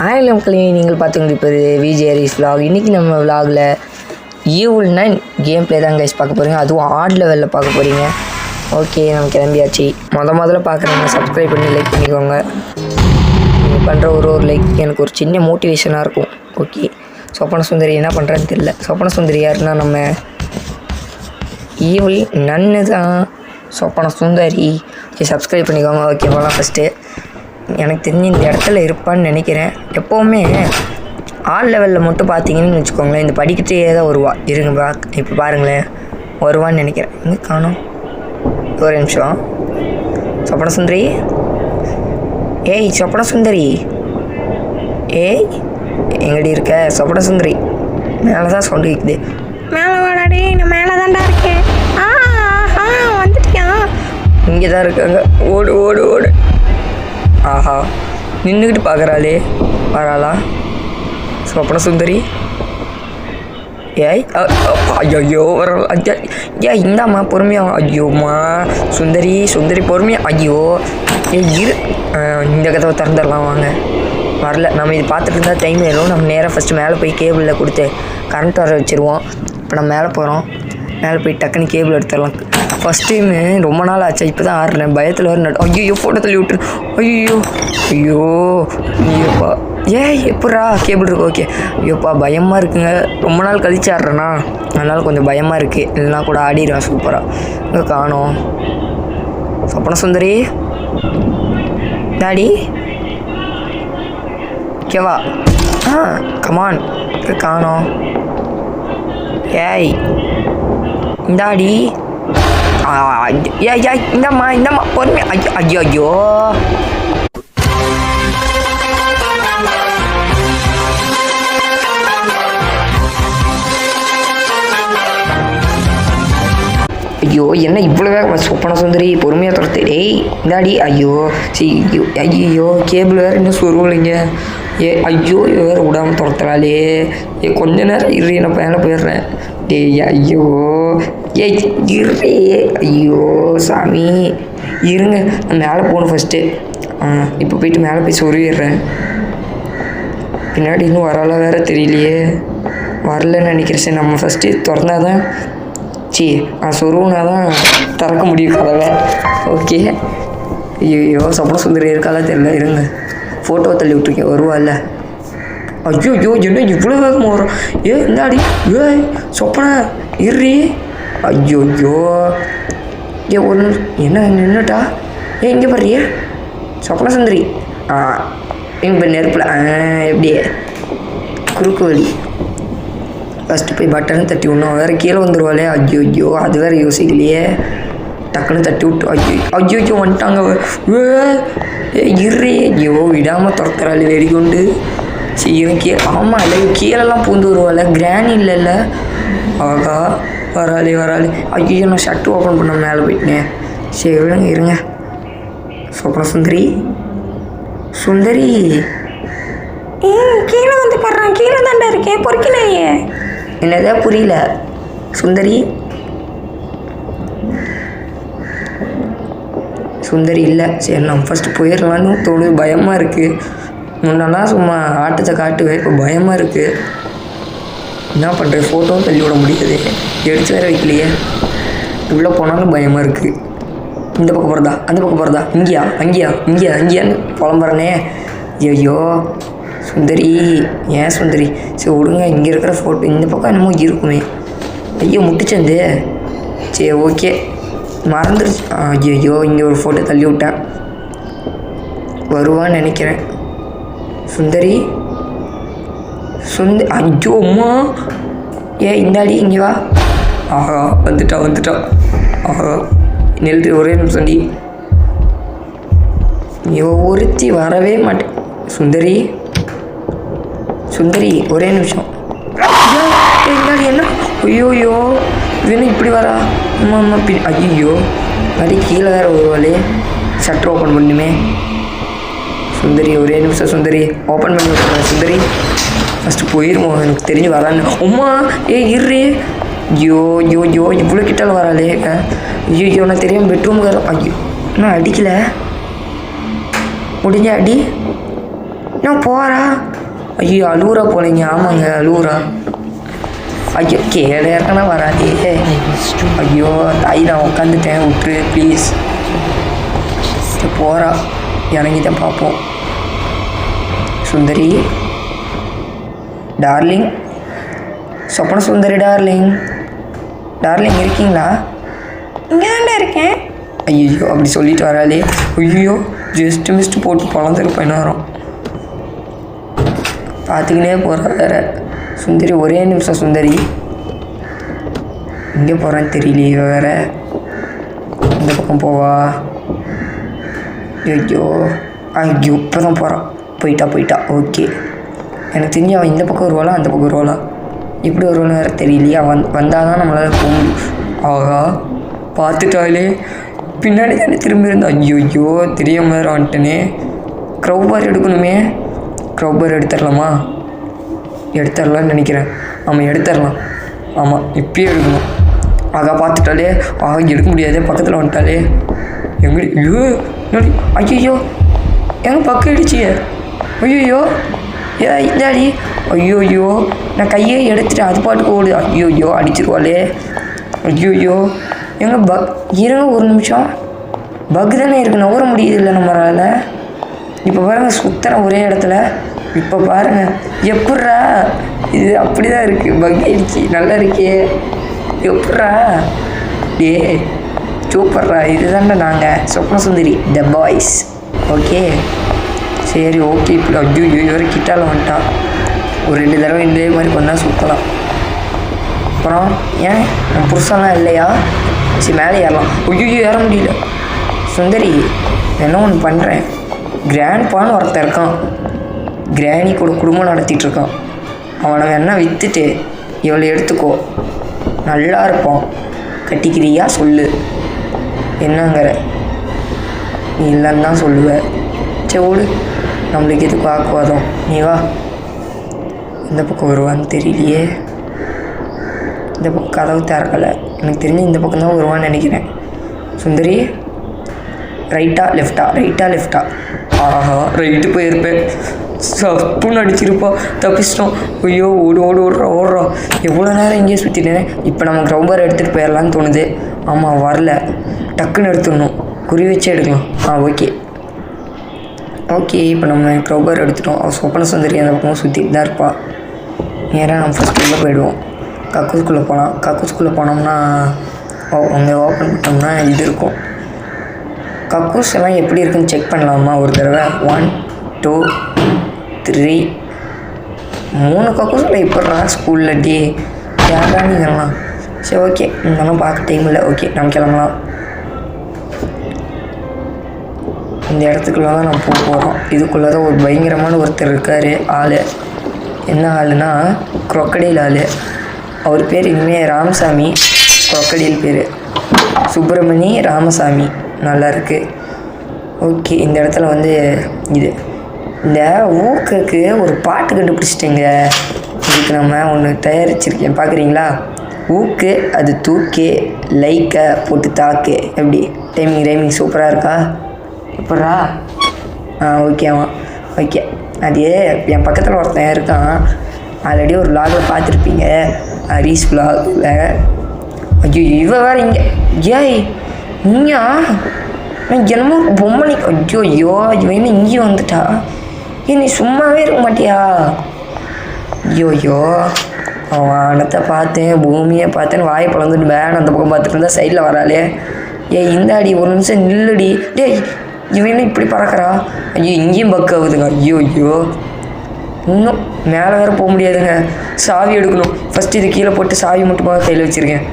ஆயிரம் மக்களே, நீங்கள் பார்த்து கொண்டிருப்பது விஜேரிஸ் vlog. இன்றைக்கி நம்ம விலாகில் ஈவில் 9 கேம் ப்ளே தான் கைஸ் பார்க்க போகிறீங்க. அதுவும் ஆட் லெவலில் பார்க்க போகிறீங்க. ஓகே, நம்ம கிளம்பியாச்சு. முதல்ல பார்க்குறவங்க சப்ஸ்கிரைப் பண்ணி லைக் பண்ணிக்கோங்க. நீங்கள் பண்ணுற ஒரு லைக் எனக்கு ஒரு சின்ன மோட்டிவேஷனாக இருக்கும். ஓகே, சொப்பன சுந்தரி என்ன பண்ணுறேன்னு தெரியல. சொப்பன சுந்தரி யாருன்னா நம்ம ஈவில் நன்னு தான் சொப்பன சுந்தரி. ஓகே, சப்ஸ்கிரைப் பண்ணிக்கோங்க. ஓகே, போகலாம். ஃபஸ்ட்டு எனக்கு தெரிஞ்சு இந்த இடத்துல இருப்பான்னு நினைக்கிறேன். எப்போவுமே ஆல் லெவலில் மட்டும் பார்த்தீங்கன்னு வச்சுக்கோங்களேன், இந்த படிக்கிட்டே தான் வருவா. இருங்க இப்போ பாருங்களேன், வருவான்னு நினைக்கிறேன். இங்கே காணோம். ஒரு நிமிஷம். சொப்பன சுந்தரி, ஏய் சொப்பன சுந்தரி, ஏய் எங்கடி இருக்க சொப்பன சுந்தரி? மேலே தான் சவுண்டு கேட்குது. மேலே வாடாடே, நான் மேலே தான்டா இருக்கேன். வந்துட்டியா? இங்கே தான் இருக்காங்க. ஓடு ஓடு ஓடு. ஆஹா, நின்றுக்கிட்டு பார்க்குறாளே, வராளா சொப்பன சுந்தரி? ஏய் ஐயோ வரல. ஏன் இந்தாம்மா பொறுமையாக. ஐயோம்மா சுந்தரி சுந்தரி பொறுமையாக. ஐயோ இரு, இந்த கதவை திறந்துடலாம் வாங்க. வரல. நம்ம இது பார்த்துட்டு இருந்தால் டைம் வேணும். நம்ம நேராக ஃபஸ்ட்டு மேலே போய் கேபிளில் கொடுத்து கரண்ட் வர வச்சுருவோம். இப்போ நம்ம மேலே போகிறோம். மேலே போய் டக்குன்னு கேபிள் எடுத்துடலாம். ஃபஸ்ட் டைமு ரொம்ப நாள் ஆச்சா, இப்போ தான் ஆடுறேன். பயத்தில் வர ஐயோ ஃபோட்டோ தள்ளி விட்டுரு. ஐயோ ஐயோ ஐயோப்பா, எப்படா கேபிள் இருக்கு? ஓகே, ஐயோப்பா பயமாக இருக்குங்க. ரொம்ப நாள் கழிச்சு ஆடுறேண்ணா, அதனால் கொஞ்சம் பயமாக இருக்குது. இல்லைனா கூட ஆடிடுவேன் சூப்பராக. இங்கே காணோம். சொப்பன சுந்தரி டாடி கேவா? கமான். காணோம். ஏய் இந்தாடி. இந்தம்மா பொறுமை. ஐயோ ஐயோ ஐயோ என்ன இவ்வளோ வேக? சொப்பன சுந்தரி பொறுமையாக துரத்து. டேய் இந்தாடி. ஐயோ ஐயோ கேபிள் வேறு இன்னும் சொருவலைங்க. ஐயோ வேறு விடாமல் துரத்துறாளே. கொஞ்ச நேரம் இரு, நான் மேலே போயிடுறேன். டேய் ஐயோ இரு. ஐயோ சாமி இருங்க, நான் மேலே போகணும் ஃபஸ்ட்டு. இப்போ போயிட்டு மேலே போய் சொருவிடுறேன். பின்னாடி இன்னும் வரல வேறு தெரியலையே. வரலன்னு நினைக்கிறேன். சரி, நம்ம ஃபஸ்ட்டு திறந்தா தான் சொருவுனா தான் திறக்க முடியும் கதவை. ஓகே. ஐயோ சொப்பன சுந்தரி இருக்கால தெரியல. இருங்க, ஃபோட்டோ தள்ளி விட்ருக்கேன். வருவாள்ல. ஐயோ ஐயோ என்ன இவ்வளோ வேகமாக வரும்? இந்தாடி. சொப்பன இறி. ஐயோ ஐயோ ஒரு என்ன நின்றுட்டா? இங்கே பாரு சொப்பன சுந்தரி. இப்போ நெருப்பில் எப்படியே குறுக்கு வழி. ஃபஸ்ட்டு போய் பட்டனை தட்டி விடணும். வேறு கீழே வந்துடுவாளே. ஐயோ ஐயோ அது வேறு யோசிக்கலையே. டக்குன்னு தட்டி விட்டு ஐயோ ஐயோ வந்துட்டாங்க. இறே. ஐயோ விடாமல் துரத்துறாள் வெடிகொண்டு. சரி கீழே. ஆமாம் இல்லை, கீழெல்லாம் பூந்து வருவாள். கிராணி இல்லைல்ல. ஆகா வராளே. ஐயோ நான் ஷர்ட்டு ஓப்பன் பண்ண மேலே போயிட்டேன். சரி விடுங்க, இருங்க. சொப்பன சுந்தரி சுந்தரி கீழே வந்து பாடுறான். கீழே தாண்டா இருக்கேன். பொறுக்கினாயே. என்னதான் புரியல சுந்தரி? சுந்தரி இல்லை. சரி நம்ம ஃபஸ்ட்டு போயிடலான்னு தோணுது. பயமாக இருக்குது. முன்னெல்லாம் சும்மா ஆட்டத்தை காட்டுவேன், இப்போ பயமாக இருக்குது. என்ன பண்ணுறது? ஃபோட்டோவும் தள்ளி விட முடியாது, எடுத்து வேற வைக்கலையே. உள்ளே போனாலும் பயமாக இருக்குது. இந்த பக்கம் போகிறதா அந்த பக்கம் போகிறதா, இங்கேயான்னு புலம்புறனே. ஐயோ சுந்தரி, ஏன் சுந்தரி? சரி விடுங்க, இங்கே இருக்கிற ஃபோட்டோ இந்த பக்கம் என்னமோ இருக்குமே. ஐயோ முட்டுச்சந்து. சரி ஓகே, மறந்துருச்சு. ஐயோ இங்கே ஒரு ஃபோட்டோ தள்ளி விட்டேன். வருவான்னு நினைக்கிறேன். சுந்தரி ஐயோ அம்மா. இந்தாடி இங்கே வா. ஆஹா வந்துட்டா. ஆஹா நெல் ஒரே நிமிஷம் டி. ஒருத்தி வரவே மாட்டேன். சுந்தரி ஒரே நிமிஷம். இந்தாடி என்ன? ஐயோ இவனு இப்படி வரா? அம்மா ஐயோ அடி கீழே வேறு வருவாளே. ஷட்டர் ஓப்பன் பண்ணுமே. சுந்தரி ஒரே நிமிஷம். சுந்தரி ஓப்பன் பண்ணி விட்டுறேன். சுந்தரி ஃபஸ்ட்டு போயிருவோம். எனக்கு தெரிஞ்சு வரான்னு. அம்மா இரு. ஐயோ இவ்வளோ கிட்டால் வராளே. ஐயோ நான் தெரியாமல் பெட்ரூமுக்கு வர. ஐயோ நான் அடிக்கலை. முடிஞ்ச அடி. நான் போகிறா. ஐயோ அழுவுறா போலீங்க. ஆமாங்க அழுவுறா. ஐயோ கேளு இறக்கனா வராதே. ஐயோ தாய் நான் உட்காந்துட்டேன் விட்டுரு ப்ளீஸ். போகிறா இறங்கிட்டேன் பார்ப்போம். சுந்தரி டார்லிங், சொப்பன சுந்தரி டார்லிங், டார்லிங் இருக்கீங்களா? இங்கே தாண்டா இருக்கேன். ஐயோ அப்படி சொல்லிட்டு வராளே. ஐயோ ஜஸ்ட்டு மிஸ்ட்டு போட்டு பொழந்துருப்பேன் நேரம். பார்த்துக்கினே போகிறா வேற. சுந்தரி ஒரே நிமிஷம் சுந்தரி. இங்கே போகிறான்னு தெரியலையே வேற. இந்த பக்கம் போவா. ஐயோ ஐயோ இப்போ தான் போகிறான். போயிட்டா ஓகே. எனக்கு தெரிஞ்சு அவன் இந்த பக்கம் வருவாளா அந்த பக்கம் வருவாளா, எப்படி வருவான்னு வேறு தெரியலையே. வந்தால் தான் நம்மளால் போக முடியும். ஆகா பார்த்துட்டாலே பின்னாடி தானே திரும்பி இருந்தான். ஐயோ தெரியாம வேறு வந்துட்டேனே. க்ரௌபார் எடுக்கணுமே. க்ரௌபார் எடுத்துடலாமா? எடுத்துடலான்னு நினைக்கிறேன். ஆமாம் எடுத்துடலாம். ஆமாம் இப்பயே எடுக்கணும். ஆகா பார்த்துட்டாலே. ஆகா எடுக்க முடியாதே, பக்கத்தில் வந்துட்டாலே. எங்கடி ஐயோ நடி. ஐயோ எங்கே பக்கம் அடிச்சு. ஐயோ இதாடி. ஐயோ நான் கையே எடுத்துட்டேன், அது பாட்டுக்கு ஓடு. ஐயோ அடிச்சிருவாளே. ஐயோ எங்க இருங்க ஒரு நிமிஷம். பக் தானே இருக்குது, நவர முடியுது இல்லை நம்மளால். இப்போ பாருங்கள் சுத்தரம் ஒரே இடத்துல. இப்போ பாருங்கள் எப்பட்றா இது அப்படி தான் இருக்குது. பக் ஆயிடுச்சு. நல்லா இருக்கே எப்பட்றா. டே சூப்பர்ரா. இதுதான்டா நாங்கள் சொப்ன சுந்தரி த பாய்ஸ். ஓகே சரி ஓகே. இப்போ ஐயோ இவரை கிட்டால வந்துட்டா. ஒரு 2 தடவை இதே மாதிரி பண்ணால் சுற்றலாம். அப்புறம் ஏன் நம்ம புருஷன்லாம் இல்லையா? சரி மேலே ஏறலாம். ஐயோ ஏற முடியல. சுந்தரி என்ன ஒன்று பண்ணுறேன். கிராண்ட்பான்னு ஒருத்தன் இருக்கான். கிராணி கூட குடும்பம் நடத்திட்டுருக்கான். அவனை வேணா விற்றுட்டு இவளை எடுத்துக்கோ, நல்லா இருப்பான். கட்டிக்கிறியா சொல்லு. என்னங்கிற நீ இல்லைன்னு தான் சொல்லுவேன். சரி ஓடு, நம்மளுக்கு எதுக்கு வாக்குவாதம். நீ வா. இந்த பக்கம் வருவான்னு தெரியலையே. இந்த பக்கம் கதவு திறக்கலை. எனக்கு தெரிஞ்சு இந்த பக்கம் தான் வருவான்னு நினைக்கிறேன். சுந்தரி ரைட்டா லெஃப்டா, ரைட்டா லெஃப்டா? ஆஹா ரைட்டு போயிருப்பேன். சப்புன்னு அடிச்சிருப்பா. தப்பிச்சிட்டோம். ஐயோ ஓடுறோம். எவ்வளோ நேரம் இங்கேயே சுற்றிட்டேன். இப்போ நம்ம க்ரௌபர் எடுத்துகிட்டு போயிடலான்னு தோணுது. ஆமாம் வரல, டக்குன்னு எடுத்துடணும். குறி வச்சே எடுக்கலாம். ஓகே இப்போ நம்ம க்ரௌபர் எடுத்துட்டோம். அவள் சொப்பன சுந்தரி அந்த பக்கமும் சுற்றிட்டு தான் இருப்பாள். நேராக நம்ம ஃபஸ்ட் உள்ளே போயிடுவோம். கக்கூஸ்குள்ளே போகலாம். கக்கூஸ்குள்ளே போனோம்னா அங்கே ஓப்பன் பண்ணோம்னா இது இருக்கும். கக்கூஸ் எல்லாம் எப்படி இருக்குன்னு செக் பண்ணலாமா ஒரு தடவை? 1 2 3 3 கக்கூஸில் இப்போடா ஸ்கூலில் டே யாரா நீங்கலாம்? சரி ஓகே இருந்தாலும் பார்க்க டைம் இல்லை. ஓகே நம்ம கிளம்பலாம். இந்த இடத்துக்குள்ள தான் நம்ம போக போகிறோம். இதுக்குள்ளே தான் ஒரு பயங்கரமான ஒருத்தர் இருக்கார். ஆள் என்ன ஆளுனா க்ரொக்கடைல் ஆள். அவர் பேர் இனிமேல் ராமசாமி. க்ரொக்கடைல் பேர் சுப்பிரமணி ராமசாமி. நல்லா இருக்குது. ஓகே இந்த இடத்துல வந்து இது இந்த ஊக்குக்கு ஒரு பாட்டு கண்டுபிடிச்சிட்டேங்க. இதுக்கு நம்ம ஒன்று தயாரிச்சிருக்கேன் பார்க்குறீங்களா? ஊக்கு அது தூக்கே லைக்கை போட்டு தாக்கு. எப்படி ரைமிங் சூப்பராக இருக்கா? எப்பட்றா? ஓகேவா? ஓகே அது என் பக்கத்தில் ஒருத்தன் இருக்கான். ஆல்ரெடி ஒரு விலாகில் பார்த்துருப்பீங்க, ஹரீஷ் விலாகில். ஐயோ இவன் வேறு இங்கே. ஏய் இங்கேயா? நான் என்னமோ பொம்மை. ஐயோ இவன் இங்கேயும் வந்துட்டா. நீ சும்மாவே இருக்க மாட்டியா? ஐயோ அவன் வானத்தை பார்த்தேன், பூமியை பார்த்தேன்னு வாயை பழந்துட்டு வேன் அந்த பக்கம் பார்த்துட்டு இருந்தா சைடில் வராளே. இந்தாடி ஒரு நிமிஷம் நில்லுடி. இவன் இப்படி பறக்கிறா. ஐயோ இங்கேயும் பக் ஆகுதுங்க. ஐயோ இன்னும் மேலே வேறு போக முடியாதுங்க. சாவி எடுக்கணும். ஃபஸ்ட்டு இது கீழே போட்டு சாவி மட்டுமா கையில் வச்சுருக்கேன்.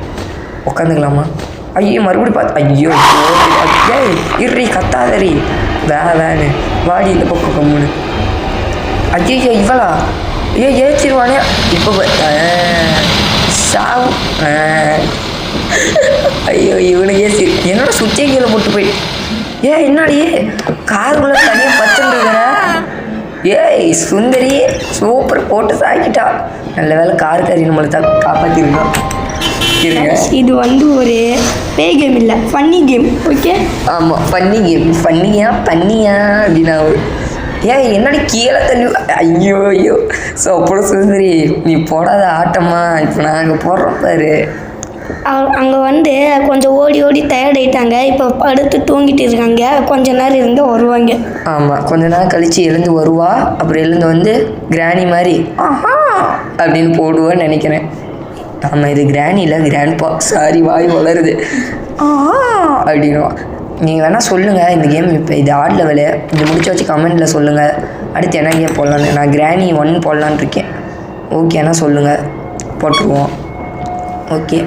உட்காந்துக்கலாமா? ஐயோ மறுபடியும் பார்த்து. ஐயோ இறி கத்தாதரி வேணு வாடி இந்த பக்கம் கம்முன்னு. ஐயோ இவளா? ஏச்சிருவானே இப்போ சாவு. ஐயோ இவனுக்கு ஏசி என்னோட சுச்சை கீழே போட்டு போய். என்னடி காருக்குள்ளே தனியாக பச்சுருக்கிற? சுந்தரி சூப்பர் போட்டு சாக்கிட்டா. நல்ல வேலை காருக்காரி நம்மளை தான் காப்பாற்றிருக்கோம். இது வந்து ஒரு பே கேம் இல்லை, ஃபன்னி கேம். ஓகே ஆமாம் ஃபன்னி கேம். பண்ணியா அப்படின்னா ஏன் என்னடி கீழே தள்ளி ஐயோ ஐயோ சொப்பன சுந்தரி நீ போடாத ஆட்டமா இப்போ நாங்கள் போடுறோம் பாரு. அங்கே வந்து கொஞ்சம் ஓடி ஓடி டயர்ட் ஆகிட்டாங்க. இப்போ படுத்து தூங்கிட்டு இருக்காங்க. கொஞ்ச நேரம் இருந்து வருவாங்க. ஆமாம், கொஞ்ச நேரம் கழித்து எழுந்து வருவா. அப்புறம் எழுந்து வந்து கிராணி மாதிரி ஆஹா அப்படின்னு போடுவான்னு நினைக்கிறேன். ஆமாம், இது கிராணி இல்லை கிராண்ட்பா. சாரி வாய் வளருது. ஆஹா அப்படின்வா. நீங்கள் வேணால் சொல்லுங்கள் இந்த கேம் இப்போ இது ஆட் லெவலு இது முடிச்சு வச்சு கமெண்ட்டில் சொல்லுங்கள். அடுத்து என்ன கேம் போடலான்னு. நான் கிராணி 1 போடலான்னு இருக்கேன். ஓகேனா சொல்லுங்கள், போட்டுருவோம். ஓகே,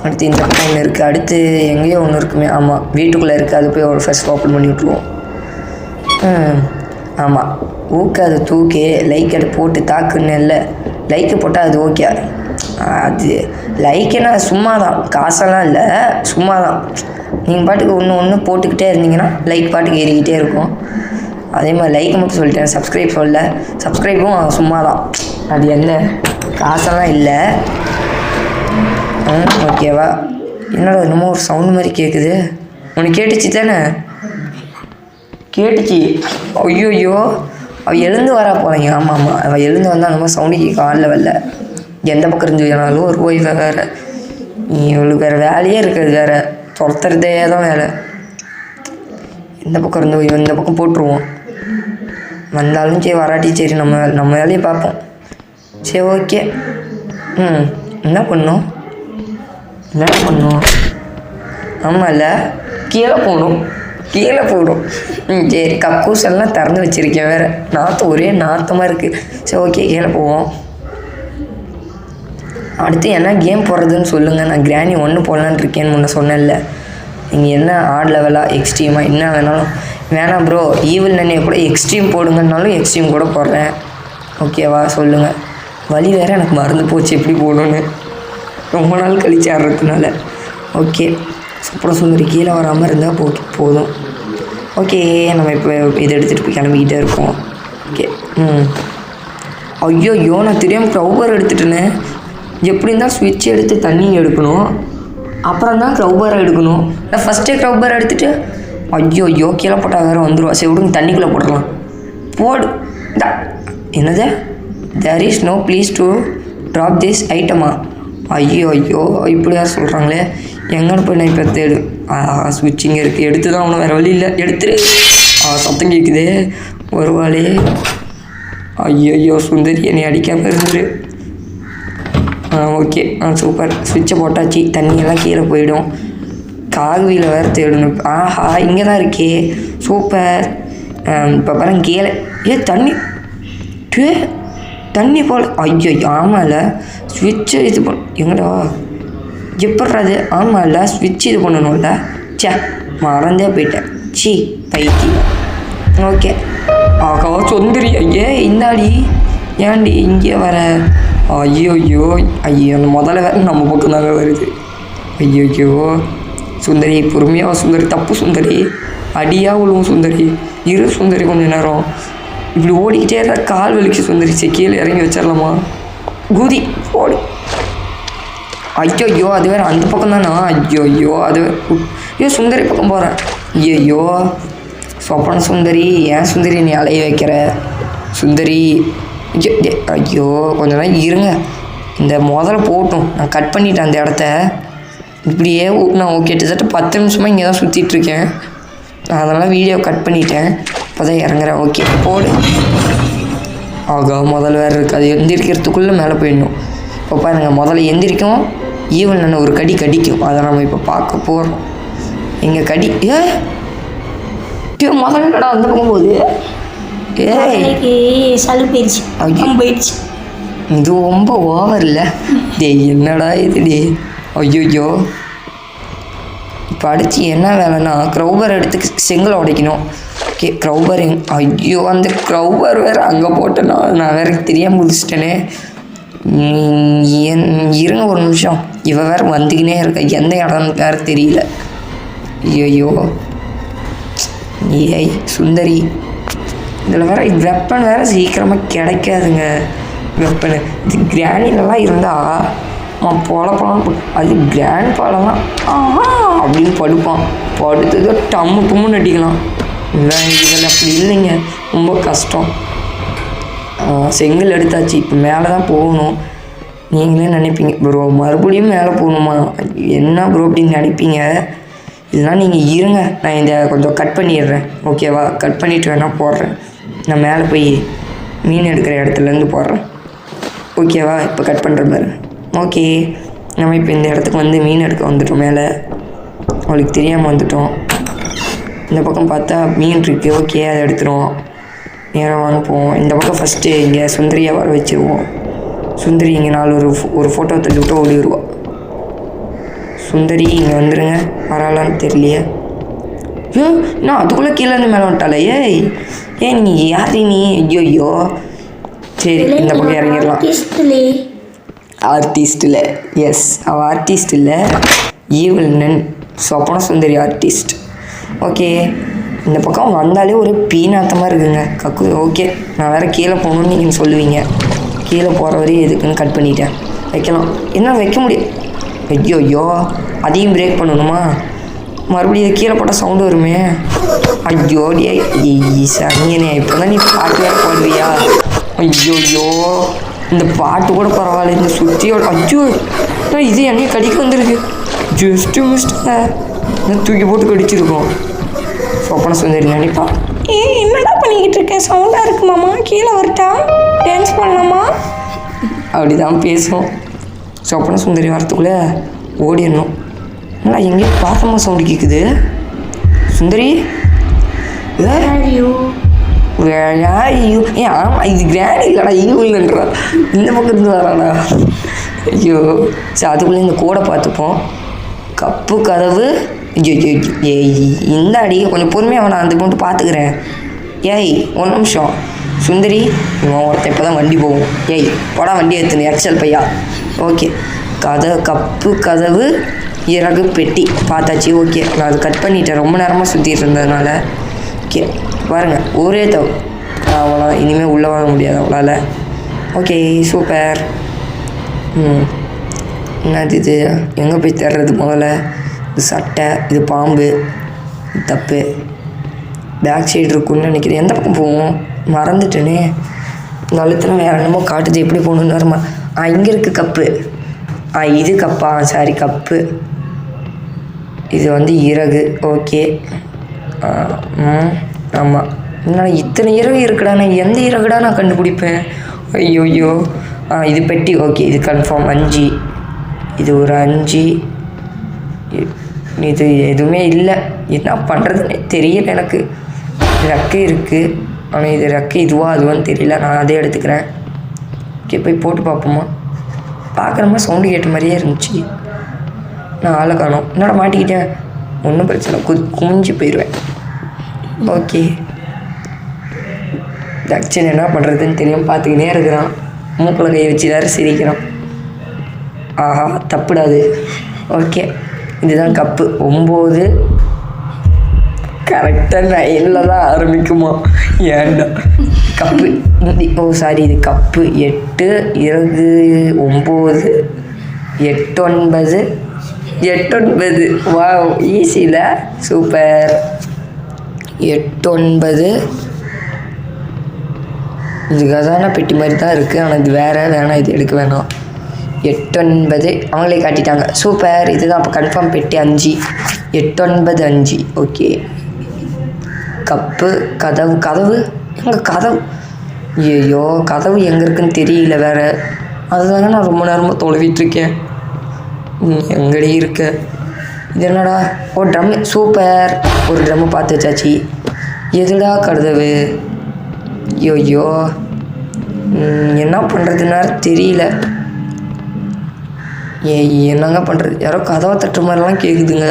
அடுத்து இந்த பக்கம் ஒன்று இருக்குது. அடுத்து எங்கேயோ ஒன்று இருக்குமே. ஆமாம், வீட்டுக்குள்ளே இருக்குது. அது போய் ஒரு ஃபஸ்ட் ஓப்பன் பண்ணி விட்ருவோம். ஆமாம், ஓகே. அதை தூக்கி லைக் எடுத்து போட்டு தாக்குன்னு இல்லை. லைக்கு போட்டால் அது ஓகே. அது லைக்குன்னா சும்மா தான், காசெல்லாம் இல்லை, சும்மா தான். நீங்கள் பாட்டுக்கு ஒன்று போட்டுக்கிட்டே இருந்தீங்கன்னா லைக் பாட்டுக்கு ஏறிக்கிட்டே இருக்கும். அதே மாதிரி லைக் மட்டும் சொல்லிட்டேன், சப்ஸ்கிரைப் சொல்லலை. சப்ஸ்கிரைப்பும் சும்மா தான், அது எந்த காசெல்லாம் இல்லை. ஓகேவா? என்னடா என்னமோ ஒரு சவுண்டு மாதிரி கேட்குது. உனக்கு கேட்டுச்சு தானே? கேட்டுச்சு. ஐயோ அவள் எழுந்து வரா போகிறீங்க. ஆமாம், அவள் எழுந்து வந்தால் அந்த மாதிரி சவுண்டு கேட்க ஆளில் வரல. எந்த பக்கம் இருந்து வேணாலும் ஒரு போய் வேறு இவளுக்கு வேறு வேலையே இருக்காது. வேறு துரத்துறதே தான் வேலை. எந்த பக்கம் இருந்து இந்த பக்கம் போட்டுருவோம். வந்தாலும் சரி வராட்டி சரி நம்ம வேலையை பார்ப்போம். சரி ஓகே. என்ன பண்ணோம்? ஆமாம்ல, கீழே போகணும். சரி, கக்கூஸ் எல்லாம் திறந்து வச்சுருக்கேன். வேறு நாற்றம், ஒரே நாற்றமாக இருக்குது. சரி ஓகே, கீழே போவோம். அடுத்து என்ன கேம் போடுறதுன்னு சொல்லுங்கள். நான் கிராணி 1 போடலான்னு இருக்கேன்னு முன்ன சொன்னேன்ல. நீங்கள் என்ன ஆட் லெவலாக எக்ஸ்ட்ரீமாக என்ன வேணாலும். வேணாம் ப்ரோ, ஈவில் நன்னியை கூட எக்ஸ்ட்ரீம் போடுங்கன்னாலும் எக்ஸ்ட்ரீம் கூட போடுறேன். ஓகேவா? சொல்லுங்கள். வழி வேறு எனக்கு மறந்து போச்சு எப்படி போடணுன்னு, ரொம்ப நாள் கழிச்சு ஆடுறதுனால. ஓகே, சூப்பராக சுந்தரி கீழே வராமல் இருந்தால் போதும். ஓகே, நம்ம இப்போ இதை எடுத்துகிட்டு போய் கிளம்பிக்கிட்டே இருக்கோம். ஓகே. ஐயோ நான் தெரியாமல் க்ரௌபர் எடுத்துட்டேன்னு. எப்படி இருந்தால் ஸ்விட்ச் எடுத்து தண்ணி எடுக்கணும், அப்புறம் தான் க்ரௌபரை எடுக்கணும். நான் ஃபஸ்ட்டே க்ரௌபர் எடுத்துகிட்டு ஐயோ கீழே போட்டால் வேறு வந்துடுவா. சரி விடுங்க, தண்ணிக்குள்ளே போட்டுடலாம். போடு. என்னது? There is no place to drop this ஐட்டமா? ஐயோ இப்படி யார் சொல்கிறாங்களே. எங்கன்னு போய் நான் இப்போ தேடு. ஸ்விட்ச் இங்கே இருக்குது. எடுத்து தான் அவனை வேறு வழி இல்லை. எடுத்துரு. சத்தம் கேட்குது. வருவாளே. ஐயோ சுந்தரி என்னை அடிக்காமல் இருந்துரு. Okay, super. ஸ்விட்சை போட்டாச்சு. தண்ணியெல்லாம் கீழே போயிடும். காகுவியில் வேறு தேடணும். ஆஹா, இங்கே தான் இருக்கே. சூப்பர். இப்போ பாருங்க கீழே. தண்ணி போல். ஐயோ ஆமாம்ல, ஸ்விட்சை இது எங்கடா எப்பட்றாது? ஆமாம்ல, ஸ்விட்ச் இது பண்ணணும்ல. மறந்தே போயிட்டேன். பைத்தி. ஓகே. ஆகா சொந்தரி. இந்தாடி ஏன்டி இங்கே வர? ஐயோ அந்த முதல்ல வேறு நம்ம பக்கம் தாங்க வருது. ஐயோ சுந்தரி பொறுமையாக சுந்தரி. தப்பு சுந்தரி, அடியாக விழுவும் சுந்தரி. இரு சுந்தரி கொஞ்ச நேரம். இப்படி ஓடிக்கிட்டே இருந்தால் கால் வலிக்கு சுந்தரி. கீழே இறங்கி வச்சிடலாமா? குதி ஓடி. ஐயோ அது வேறு அந்த பக்கம் தானா? ஐயோ அது சுந்தரி பக்கம் போகிறேன். ஐயோ சொப்பன சுந்தரி, ஏன் சுந்தரி நீ அலைய வைக்கிற சுந்தரி? ஐயோ கொஞ்ச நேரம் இருங்க. இந்த முதல்ல போட்டும். நான் கட் பண்ணிட்டேன் அந்த இடத்த. இப்படியே நான் கிட்டத்தட்ட 10 நிமிஷமாக இங்கே தான் சுற்றிட்டுருக்கேன். அதனால் வீடியோ கட் பண்ணிட்டேன். இப்போ தான் இறங்குறேன். ஓகே போடு. ஆகா முதல்ல வேறு இருக்குது. அது எந்திரிக்கிறதுக்குள்ளே மேலே போயிடணும். இப்போ பாருங்கள், முதல்ல எந்திரிக்கும். ஈவன் நான் ஒரு கடிக்கும். அதை நம்ம இப்போ பார்க்க போகிறோம். எங்கள் கடி முதல்ல கடை அந்த பக்கம் போகுது. போயிடுச்சு. இது ரொம்ப ஓவர் இல்லை? என்னடா இது? ஐயோ இப்போ அடித்து என்ன வேலைன்னா க்ரௌபர் எடுத்து செங்கலை உடைக்கணும். ஓகே க்ரௌபர் ஐயோ அந்த க்ரௌபர் வேறு அங்கே போட்டேன்னா நான் வேறு தெரியாமல் முடிச்சிட்டேனே. இருங்க ஒரு நிமிஷம். இவ வேறு வந்துக்கினே இருக்க. எந்த இடம் வேறு தெரியல. ஐயோ சுந்தரி, இதில் வேறு வெப்பன் வேறு சீக்கிரமாக கிடைக்காதுங்க. வெப்பனு இது கிராணிலலாம் இருந்தால் போலப்பழம். அது கிராண்ட் பாலெல்லாம் அப்படின்னு படுப்பான். படுத்ததோ டம்முன்னு அடிக்கலாம். இதில் அப்படி இல்லைங்க, ரொம்ப கஷ்டம். செங்கல் எடுத்தாச்சு, இப்போ மேலே தான் போகணும். நீங்களே நினைப்பீங்க ப்ரோ மறுபடியும் மேலே போகணுமா, என்ன ப்ரோ அப்படின்னு நினைப்பீங்க. இதெல்லாம் நீங்கள் இருங்க, நான் இதை கொஞ்சம் கட் பண்ணிடுறேன் ஓகேவா. கட் பண்ணிவிட்டு வேணால் போடுறேன். நான் மேலே போய் மீன் எடுக்கிற இடத்துலேருந்து போடுறேன் ஓகேவா. இப்போ கட் பண்ணுற மாதிரி ஓகே. நம்ம இப்போ இந்த இடத்துக்கு வந்து மீன் எடுக்க வந்துட்டோம். மேலே அவளுக்கு தெரியாமல் வந்துட்டோம். இந்த பக்கம் பார்த்தா மீன் இருக்குது. ஓகே, அதை எடுத்துருவோம். நேராக வாங்க போவோம். இந்த பக்கம் ஃபஸ்ட்டு இங்கே சுந்தரியாக வர வச்சுருவோம். சுந்தரி இங்கே ஒரு ஃபோட்டோ தள்ளி விட்டு ஓடி வருவா. சுந்தரி இங்கே வந்துடுங்க. வராலான்னு தெரியலையே. நான் அதுக்குள்ளே கீழே இருந்து மேலே வந்துட்டாலே. ஏன் நீ யார் நீ? ஐயோ சரி, இந்த பக்கம் இறங்கிடலாம். ஆர்டிஸ்ட் இல்லை, எஸ் அவள் ஆர்டிஸ்ட் இல்லை, ஈவல்னன் சொப்பன சுந்தரி ஆர்டிஸ்ட். ஓகே, இந்த பக்கம் வந்தாலே ஒரு பீனாத்தமாக இருக்குங்க கக்கு. ஓகே, நான் வேறு கீழே போகணுன்னு நீங்கள் சொல்லுவீங்க. கீழே போகிற வரையும் எதுக்குன்னு கட் பண்ணிட்டேன். வைக்கலாம், என்ன வைக்க முடியும். ஐயோ அதையும் பிரேக் பண்ணணுமா? மறுபடியும் இது கீழே போட்டால் சவுண்டு வருமே. ஐயோ சனியனே, இப்போ தான் நீ பாட்டு வேறு போடுவியா? ஐயோ இந்த பாட்டு கூட பரவாயில்ல, இந்த சுற்றியோட ஐயோ இது என்னையும் கடிக்க வந்துருக்கு. ஜஸ்ட்டு மிஸ்டா தூக்கி போட்டு கடிச்சிருக்கோம். சொப்பன சுந்தரி நினைப்பா, என்னடா பண்ணிக்கிட்டு இருக்கேன், சவுண்டாக இருக்கு மாமா, கீழே வரட்டா, டான்ஸ் பண்ணலாமா? அப்படி தான் பேசுவோம். சொப்பன சுந்தரி வரத்துக்குள்ளே ஓடிடணும். நல்லா எங்கேயோ பாசமாக சவுண்டு கேட்குது. சுந்தரி ஆமாம், இது கிராண்ட் இல்லைடா, ஈவில்ன்றா. இந்த பக்கம் இருந்து வராடா. ஐயோ சரி, அதுக்குள்ளே இந்த கோடை பார்த்துப்போம். கப்பு கதவு. இந்த அடி கொஞ்சம் பொறுமையாக நான் அந்த மட்டும் பார்த்துக்கிறேன். ஏய் ஒரு நிமிஷம் சுந்தரி, இவன் ஒருத்தன் இப்போ தான் வண்டி போகும். ஏய் போடா வண்டி எடுத்துன்னு எக்ஸல் பையா. ஓகே, கப்பு கதவு இறகு பெட்டி பார்த்தாச்சு. ஓகே, நான் அது கட் பண்ணிட்டேன் ரொம்ப நேரமாக சுற்றிட்டு இருந்ததுனால. ஓகே பாருங்க, ஒரே தவு அவ்வளோ, இனிமேல் உள்ளே வாங்க முடியாது அவளால். Okay super. என்னது இது, எங்கே போய் தேடுறது முதல்ல? இது சட்டை, இது பாம்பு, இது தப்பு. பேக் சைடு இருக்குன்னு நினைக்கிறேன். எந்த பக்கம் போவோம் மறந்துட்டேனே. இந்த அழுத்தம் வேறு என்னமோ காட்டுது, எப்படி போகணுன்னு வரமா. இங்கே இருக்குது கப்பு. இது கப்பா, சாரி கப்பு. இது வந்து இறகு. ஓகே ஆமாம், நான் இத்தனை இறகு இருக்குடா, நான் எந்த இறகுடா நான் கண்டுபிடிப்பேன். ஐயோ இது பெட்டி. ஓகே, இது கன்ஃபார்ம் 5. இது ஒரு 5. இது எதுவுமே இல்லை, என்ன பண்ணுறதுன்னே தெரியல எனக்கு. ரெக்கை இருக்குது, ஆனால் இது ரெக்கை இதுவா அதுவான்னு தெரியல. நான் அதே எடுத்துக்கிறேன். ஓகே, போய் போட்டு பார்ப்போமா. பார்க்குற மாதிரி சவுண்டு கேட்ட மாதிரியே இருந்துச்சு. நான் ஆளை காணோம். என்னோட மாட்டிக்கிட்டேன். ஒன்றும் பிரச்சனை, குமிஞ்சு போயிடுவேன். ஓகே, தக்ஷன் என்ன பண்ணுறதுன்னு தெரியும், பார்த்துக்கினே இருக்கிறான். மூக்கில் கை வச்சு வேறு சிரிக்கிறான். ஆஹா தப்புடாது. ஓகே, இதுதான் கப்பு. 9 கரெக்டாக 9ல் தான் ஆரம்பிக்குமா? ஏன்டா கப்பு. சாரி, இது கப்பு. 8 இறகு 9 8 9 8 9. வா ஈஸியில் சூப்பர். 8 9. இது கசானா பெட்டி மாதிரி தான் இருக்குது, ஆனால் இது வேணாம், இது எடுக்க வேணாம். 8 9 அவங்களே காட்டிட்டாங்க. சூப்பர், இதுதான் அப்போ கன்ஃபார்ம் பெட்டி 5. 8 9 5. ஓகே, கப்பு கதவு எங்கே கதவு? ஐயோ கதவு எங்கே இருக்குன்னு தெரியல வேறு. அதுதாங்க நான் ரொம்ப நேரமாக தொலைவிட்டுருக்கேன். எங்கடி இருக்க? இது என்னடா? ஓ ட்ரம்மு. சூப்பர், ஒரு ட்ரம்மு பார்த்து வச்சாச்சு. எதுடா கதவு? ஐயோ என்ன பண்ணுறதுன்னா தெரியல. என்னங்க பண்ணுறது? யாரோ கதவை தட்டுற மாதிரிலாம் கேட்குதுங்க.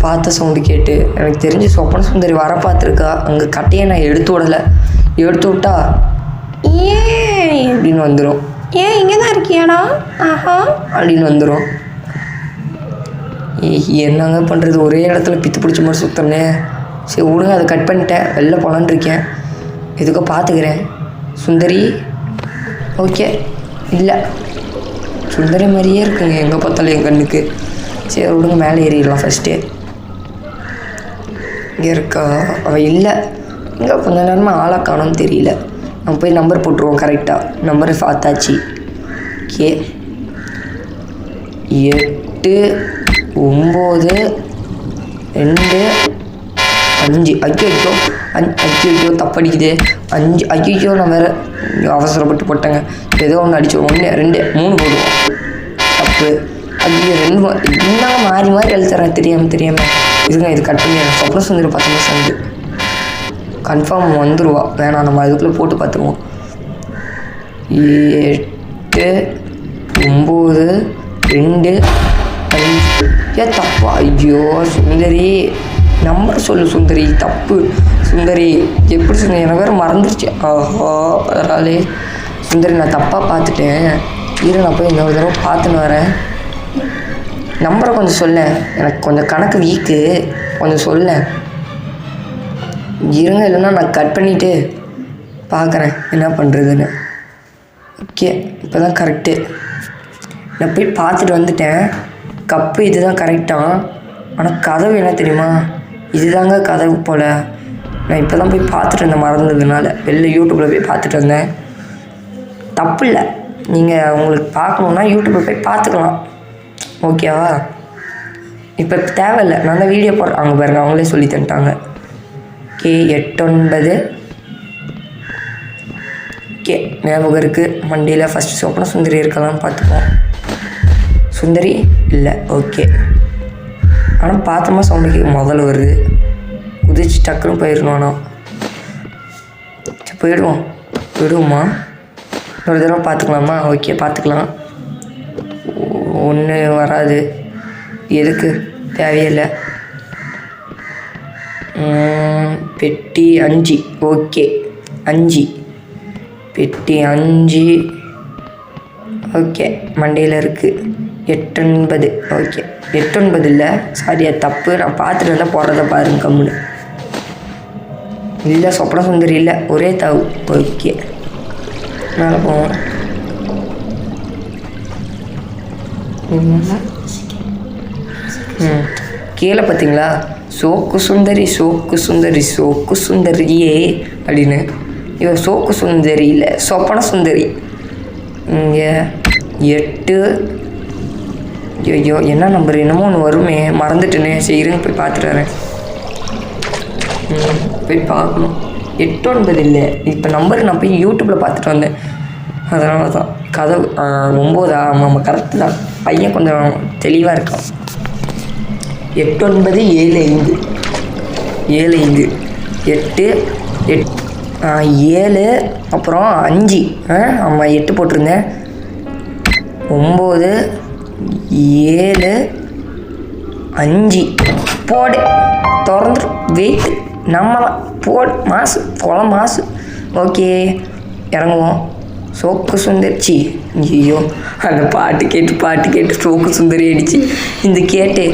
பார்த்த சவுண்டு கேட்டு எனக்கு தெரிஞ்சு சொப்பன சுந்தரி வர பார்த்துருக்கா. அங்கே கட்டையை நான் எடுத்து விடலை. எடுத்து விட்டா ஏன் அப்படின்னு வந்துடும். ஏன் இங்கே தான் இருக்கியாடா? ஆஹா அப்படின்னு வந்துடும். என்னங்க பண்ணுறது, ஒரே இடத்துல பித்து பிடிச்ச மாதிரி சுத்தம்னே. சரி விடுங்க, அதை கட் பண்ணிட்டேன். வெளில போகலான்னு இருக்கேன். எதுக்கோ பார்த்துக்கிறேன். சுந்தரி. ஓகே, இல்லை சுந்தரி மாதிரியே இருக்குங்க எங்கே பார்த்தாலும் என் கண்ணுக்கு. சரி விடுங்க, மேலே ஏறிடலாம் ஃபஸ்ட்டு. இங்கே இருக்கா? அவள் இல்லை. இங்கே கொஞ்ச நேரமாக ஆளை காணோன்னு தெரியல. நம்ம போய் நம்பர் போட்டுருவோம். கரெக்டாக நம்பரை பார்த்தாச்சு. ஓகே 8 9 2 5. ஐயோ ஐயோ தப்படிக்குது. 5. ஐயோ நான் வேறு அவசரப்பட்டு போட்டேங்க. ஏதோ ஒன்று அடிச்சோம். 1 2 3 போடுவோம். தப்பு. ஐயோ 2 இன்னும் மாறி எழுத்துறேன் தெரியாமல். இதுங்க இது கட் பண்ணி சொப்ன சுந்தரி 19 செகண்ட் கன்ஃபார்ம் வந்துடுவா. வேணாம் நம்ம அதுக்குள்ளே போட்டு பார்த்துருவோம். 8 9 2 5. ஏன் தப்பா? ஐயோ சுந்தரி நம்பர் சொல்லு சுந்தரி. தப்பு சுந்தரி. எப்படி சுந்தரி? எனக்கு வேறு மறந்துருச்சு. ஆஹா அதனாலே சுந்தரி நான் தப்பாக பார்த்துட்டேன். நான் போய் இன்னொரு தடவை பார்த்துன்னு வரேன். நம்பரை கொஞ்சம் சொல்ல. எனக்கு கொஞ்சம் கணக்கு வீக்கு. கொஞ்சம் சொல்ல இருங்க. இல்லைன்னா நான் கட் பண்ணிவிட்டு பார்க்குறேன் என்ன பண்ணுறதுன்னு. ஓகே இப்போ தான் கரெக்டு. நான் போய் பார்த்துட்டு வந்துட்டேன். கப்பு இது தான் கரெக்டாக. ஆனால் கதவு என்ன தெரியுமா? இதுதாங்க கதவு போல். நான் இப்போ தான் போய் பார்த்துட்டு இருந்தேன் மறந்ததுனால. வெளில யூடியூப்பில் போய் பார்த்துட்டு வந்தேன். தப்பு இல்லை. நீங்கள் உங்களுக்கு பார்க்கணுன்னா யூடியூப்பில் போய் பார்த்துக்கலாம். ஓகேவா? இப்போ தேவையில்லை. நான் தான் வீடியோ போடுறேன். அவங்க பாருங்க அவங்களே சொல்லி தந்துட்டாங்க. ஓகே 8 9. ஓகே ஞாபகம் இருக்குது. மண்டியில் ஃபஸ்ட்டு சொப்பன சுந்தரி இருக்கலாம்னு பார்த்துப்போம். சுந்தரி இல்லை. ஓகே ஆனால் பார்த்தோமா சவுண்டுக்கு முதல்ல வருது. குதிச்சு டக்குன்னு போயிடணும். ஆனால் போயிடுவோமா? ஒரு தடவை பார்த்துக்கலாமா? ஓகே பார்த்துக்கலாம். 1 வராது. எதுக்கு? தேவையில்லை. பெட்டி 5. ஓகே 5 பெட்டி 5. ஓகே மண்டையில் இருக்குது. 8 9. ஓகே 8 9 இல்லை. சாரி அது தப்பு. நான் பார்த்துட்டு வந்தால் போடுறத பாருங்க கம்முன்னு. இல்லை சொப்பன சுந்தரி இல்லை. ஒரே தாவு. ஓகே மேலே போவோம். கீழே பார்த்தீங்களா? சோக்கு சுந்தரி சுந்தரியே அப்படின்னு. இவன் சோக்கு சுந்தரி இல்லை சொப்பன சுந்தரி. இங்கே 8. ஐயோ என்ன நம்பர்? என்னமோ ஒன்று வருமே மறந்துட்டேனே. சரி இருங்க போய் பார்த்துட்டு வரேன். போய் பார்க்கணும். 8 9 இல்லை. இப்போ நம்பர் நான் போய் யூடியூப்பில் பார்த்துட்டு வந்தேன். அதனால தான் கதவு 9. ஆமாம் கரெக்டு தான். பையன் கொஞ்சம் தெளிவாக இருக்கான். 8 9 7 5. 7 5 8 7 அப்புறம் 5. ஆமாம் 8 போட்டிருந்தேன். 9 7 5 போடு. திறந்துடும். வெயிட் நம்ம தான் போடு. மாசு. ஓகே இறங்குவோம். சோக்கு சுந்தரிச்சி. ஐயோ அந்த பாட்டு கேட்டு சோக்கு சுந்தரி ஆயிடுச்சு. இந்த கேட்டு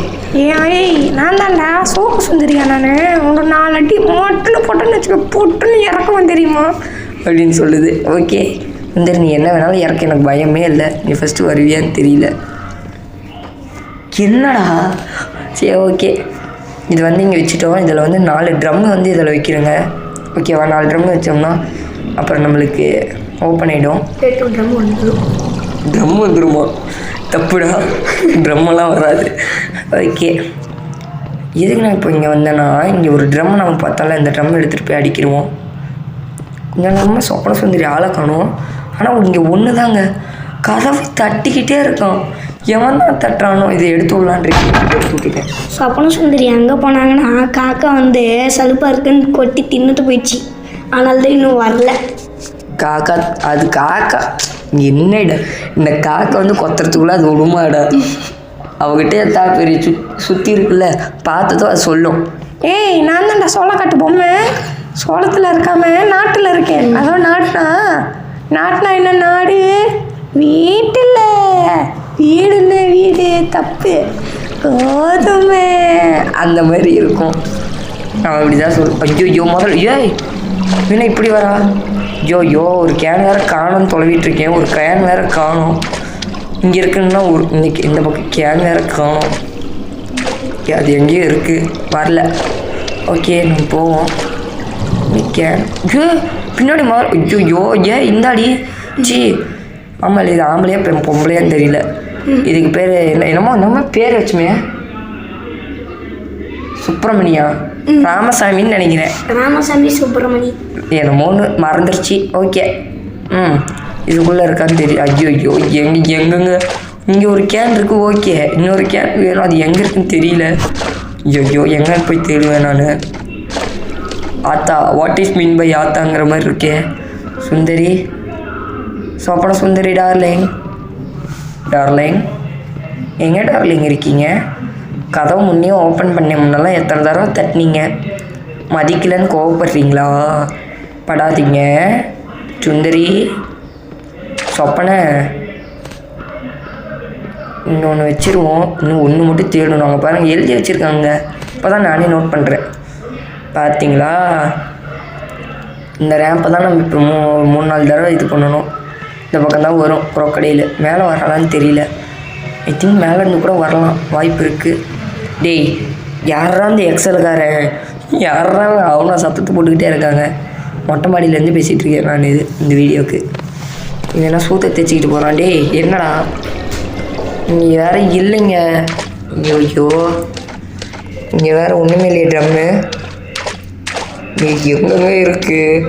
ஏய் நான் தான்டா சோக்கு சுந்தரியா? நான் உங்களை 4 அடி மொட்டில் போட்டேன்னு வச்சுக்க. பொட்டுன்னு இறக்குவேன் தெரியுமா அப்படின்னு சொல்லுது. ஓகே சுந்தரி நீ என்ன வேணாலும் இறக்க. எனக்கு பயமே இல்லை. நீ ஃபஸ்ட்டு வருவியான்னு தெரியல. என்னடா? சரி ஓகே இது இங்கே வச்சுட்டோம். இதில் 4 ட்ரம் இதில் வைக்கிறோங்க. ஓகேவா? 4 ட்ரம் வச்சோம்னா அப்புறம் நம்மளுக்கு ஓப்பன் ஆகிடும். ட்ரம் வந்துடுமா? தப்புடா. ட்ரம்மெல்லாம் வராது. ஓகே எதுக்கு நான் இப்போ இங்கே வந்தேன்னா இங்கே ஒரு ட்ரம் நம்ம பார்த்தாலும் இந்த ட்ரம் எடுத்துகிட்டு போய் அடிக்கிடுவோம். கொஞ்சம் நேரமாக சொப்பன சுந்தரி ஆளை காணும். ஆனால் இங்கே ஒன்று தாங்க கதவை தட்டிக்கிட்டே இருக்கான். எவன் தான் தட்டுறானோ இதை எடுத்து விடலான். சொப்பன சுந்தரி எங்கே போனாங்கன்னா காக்கா சலுப்பாக இருக்குன்னு கொட்டி தின்னுட்டு போயிடுச்சு. ஆனால் தான் இன்னும் வரல. காக்கா அது காக்கா என்னடா இந்த காக்கா கொத்துறதுக்குள்ள அது விடுமாடா. அவகிட்டே எத்தா பெரிய சுற்றி இருக்குல்ல பார்த்ததோ அது சொல்லும். ஏய் நான் தான்டா சோளக்காட்டு பொம்மை. சோளத்தில் இருக்காம நாட்டில் இருக்கேன். அதோ நாட்டுனா என்ன நாடு? வீட்டில் வீடுன்னு வீடு தப்பு. கோதுமை அந்த மாதிரி இருக்கும். அவன் இப்படி தான் சொல்லுவோம். ஐயோ முதல்ல ஏய் என்ன இப்படி வரா? ஐயோ ஒரு கேன் வேறு காணும்னு தொலைவிட்டுருக்கேன். ஒரு கேன் வேறு காணும். இங்கே இருக்குன்னா இன்னைக்கு இந்த பக்கம் கேன் வேறு காணும். அது எங்கேயும் இருக்குது வரல. ஓகே நம்ம போவோம். பின்னாடி ஐயோ ஏன் இந்தாடி சி ஆமாம் இது ஆம்பளையா பொம்பளையான்னு தெரியல. இதுக்கு பேர் என்னமோ பேர் வச்சுமே சுப்பிரமணியா ராமசாமின்னு நினைக்கிறேன். ராமசாமி சுப்பிரமணி என்னமோன்னு மறந்துருச்சு. ஓகே இதுக்குள்ளே இருக்கான்னு தெரியும். ஐயோ எங்கெங்க இங்கே ஒரு கேன் இருக்குது. ஓகே இன்னொரு கேன் வேணும். அது எங்கே இருக்குன்னு தெரியல. ஐயோ எங்கே போய் தேடுவேன் நான். ஆத்தா வாட் இஸ் மீன் பை ஆத்தாங்கிற மாதிரி இருக்கே. சுந்தரி சொப்பன சுந்தரி டார்லிங் எங்கே டார்லிங் இருக்கீங்க? கதவை முன்னே ஓப்பன் பண்ண முன்னெல்லாம் எத்தனை தடவை தட்டினீங்க. மதிக்கலன்னு கோவப்படுறீங்களா? படாதீங்க சுந்தரி சொப்பனை. இன்னொன்று வச்சுருவோம். இன்னும் ஒன்று மட்டும் தேடணும். அங்கே பாருங்கள் எழுதி வச்சுருக்காங்க. இப்போ தான் நானே நோட் பண்ணுறேன். பார்த்தீங்களா இந்த ரேம்பை தான் நம்ம இப்போ 3-4 தடவை இது பண்ணணும். இந்த பக்கம் தான் வரும் குரோக்கடையில். மேலே வரலான்னு தெரியல. ஐ திங்க் மேலே இருந்து கூட வரலாம் வாய்ப்பு இருக்குது. டேய் யாரா இந்த எக்ஸலுக்காரன்? யாரா அவனா சத்தத்தை போட்டுக்கிட்டே இருக்காங்க. மொட்டை மாடியிலேருந்து பேசிகிட்டு இருக்கேன் நான் இந்த வீடியோவுக்கு. இதெல்லாம் சூத்தை தைச்சிக்கிட்டு போகிறான். டேய் என்னடா இங்கே வேறு இல்லைங்க. ஐயோ இங்கே வேறு ஒன்றுமே இல்லையே. ட்ரம்மு எங்கெங்க இருக்குது?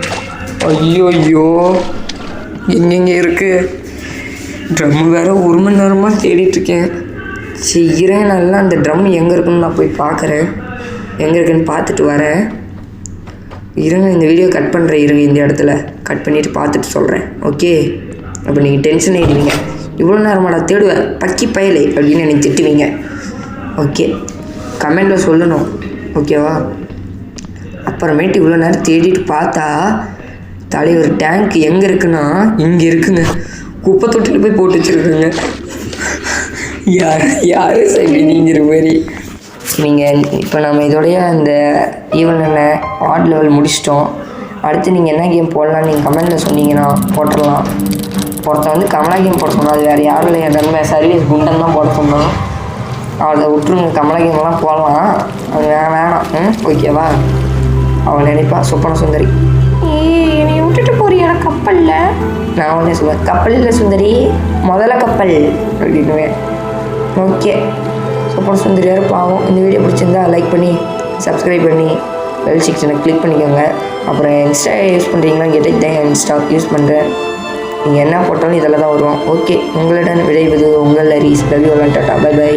ஐயோ எங்கெங்கே இருக்குது? ட்ரம்மு வேறு 1 மணி நேரமாக தேடிட்டுருக்கேன். செய்கிறேன் நல்லா. அந்த ட்ரம் எங்கே இருக்குன்னு நான் போய் பார்க்குறேன். எங்கே இருக்குன்னு பார்த்துட்டு வரேன். இருங்க இந்த வீடியோ கட் பண்ணுறேன். இருங்க இந்த இடத்துல கட் பண்ணிவிட்டு பார்த்துட்டு சொல்கிறேன். ஓகே அப்போ நீங்கள் டென்ஷன் ஆகிடுவீங்க. இவ்வளோ நேரமாடா தேடுவேன் பக்கி பயலே அப்படின்னு எனக்கு திட்டுவீங்க. ஓகே கமெண்டில் சொல்லணும். ஓகேவா? அப்புறமேட்டு இவ்வளோ நேரம் தேடிட்டு பார்த்தா தலைவர் டேங்க் எங்கே இருக்குன்னா இங்கே இருக்குங்க. குப்பை தொட்டியில் போய் போட்டு வச்சுருக்குங்க. யாரும் சரி நீங்கிற மாதிரி. நீங்கள் இப்போ நம்ம இதோடைய அந்த ஈவெண்ட் வார்டு லெவல் முடிச்சிட்டோம். அடுத்து நீங்கள் என்ன கேம் போடலான்னு நீங்கள் கமெண்டில் சொன்னீங்கன்னா போட்டுடலாம். ஒருத்தன் வந்து கமலா கேம் போட சொன்னால் அது வேறு யாரும் இல்லை. எல்லாருமே சர்வீஸ் குண்டன் தான் போட சொன்னோம். அதை விட்டுருங்க. கமலா கேம்லாம் போடலாம். அது வேணாம். ஓகேவா? அவன் நினைப்பா சொப்பன சுந்தரி என்னை விட்டுட்டு போறியா கப்பலில்? நான் உடனே சொல்லுவேன் கப்பல் இல்லை சுந்தரி முதல்ல கப்பல் அப்படின்னுவேன். ஓகே சொப்பன சுந்தரி வேறு பாவம். இந்த வீடியோ பிடிச்சிருந்தா லைக் பண்ணி சப்ஸ்கிரைப் பண்ணி பெல் செக்ஷனை கிளிக் பண்ணிக்கோங்க. அப்புறம் இன்ஸ்டா யூஸ் பண்ணுறீங்களான்னு கேட்டு இன்ஸ்டா யூஸ் பண்ணுறேன். நீங்கள் என்ன போட்டாலும் இதில் தான் வருவோம். ஓகே உங்களிடம் விடைபெறுவது உங்கள் Haris. Love you all. Tata bye by.